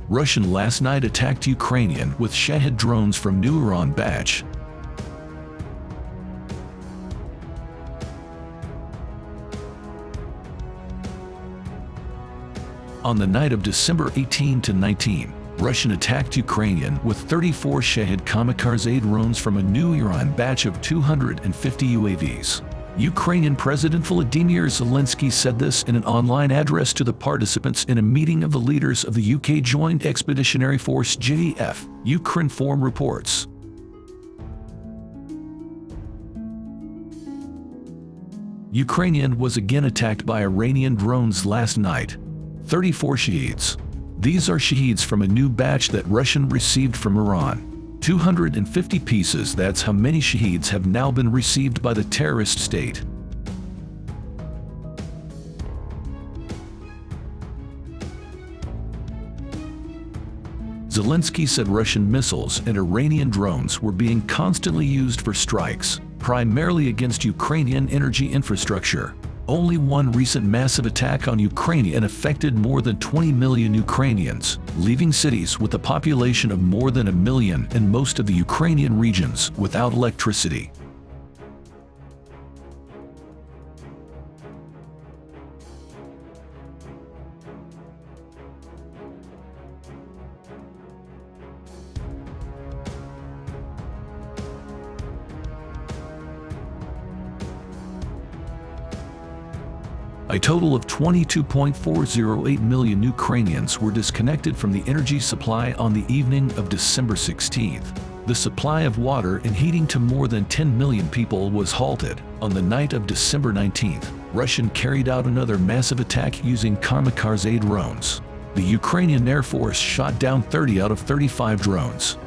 Russian last night attacked Ukrainian with Shahed drones from new Iran batch. On the night of December 18 to 19, Russian attacked Ukrainian with 34 Shahed kamikaze drones from a new Iran batch of 250 UAVs. Ukrainian President Volodymyr Zelensky said this in an online address to the participants in a meeting of the leaders of the UK Joint Expeditionary Force (JEF), Ukrinform reports. Ukrainian was again attacked by Iranian drones last night. 34 Shaheds. These are Shaheds from a new batch that Russian received from Iran. 250 pieces, that's how many Shaheds have now been received by the terrorist state. Zelensky said Russian missiles and Iranian drones were being constantly used for strikes, primarily against Ukrainian energy infrastructure. Only one recent massive attack on Ukraine affected more than 20 million Ukrainians, leaving cities with a population of more than 1 million in most of the Ukrainian regions without electricity. A total of 22.408 million Ukrainians were disconnected from the energy supply on the evening of December 16th. The supply of water and heating to more than 10 million people was halted. On the night of December 19th, Russia carried out another massive attack using kamikaze drones. The Ukrainian Air Force shot down 30 out of 35 drones.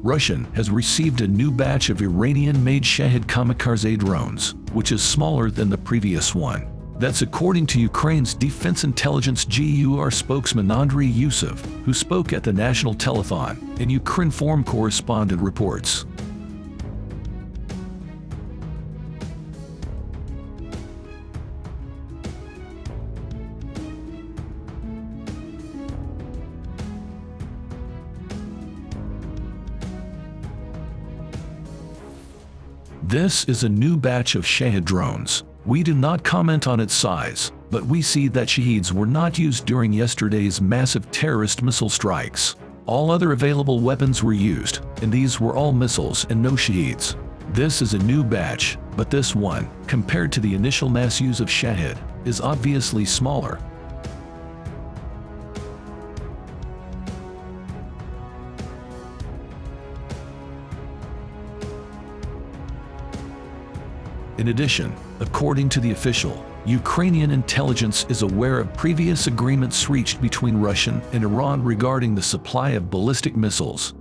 Russia has received a new batch of Iranian-made Shahed kamikaze drones, which is smaller than the previous one. That's according to Ukraine's Defense Intelligence GUR spokesman Andriy Yusov, who spoke at the National Telethon, and Ukrinform correspondent reports. This is a new batch of Shahed drones. We do not comment on its size, but we see that Shaheds were not used during yesterday's massive terrorist missile strikes. All other available weapons were used, and these were all missiles and no Shaheds. This is a new batch, but this one, compared to the initial mass use of Shahed, is obviously smaller. In addition, according to the official, Ukrainian intelligence is aware of previous agreements reached between Russia and Iran regarding the supply of ballistic missiles.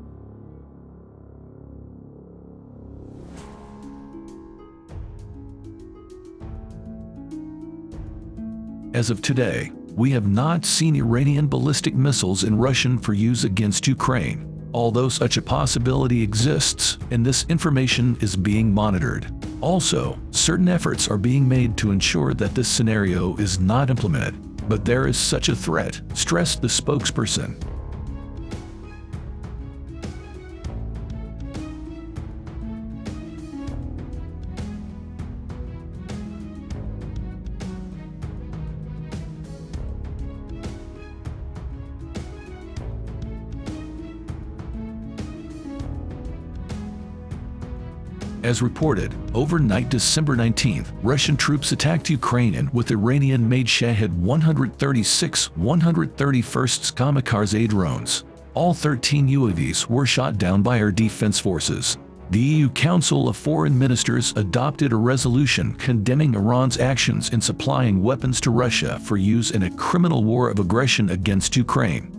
As of today, we have not seen Iranian ballistic missiles in Russia for use against Ukraine, although such a possibility exists, and this information is being monitored. Also, certain efforts are being made to ensure that this scenario is not implemented, but there is such a threat, stressed the spokesperson. As reported, overnight December 19th, Russian troops attacked Ukraine with Iranian-made Shahed 136 131st kamikaze drones. All 13 UAVs were shot down by our defense forces. The EU Council of Foreign Ministers adopted a resolution condemning Iran's actions in supplying weapons to Russia for use in a criminal war of aggression against Ukraine.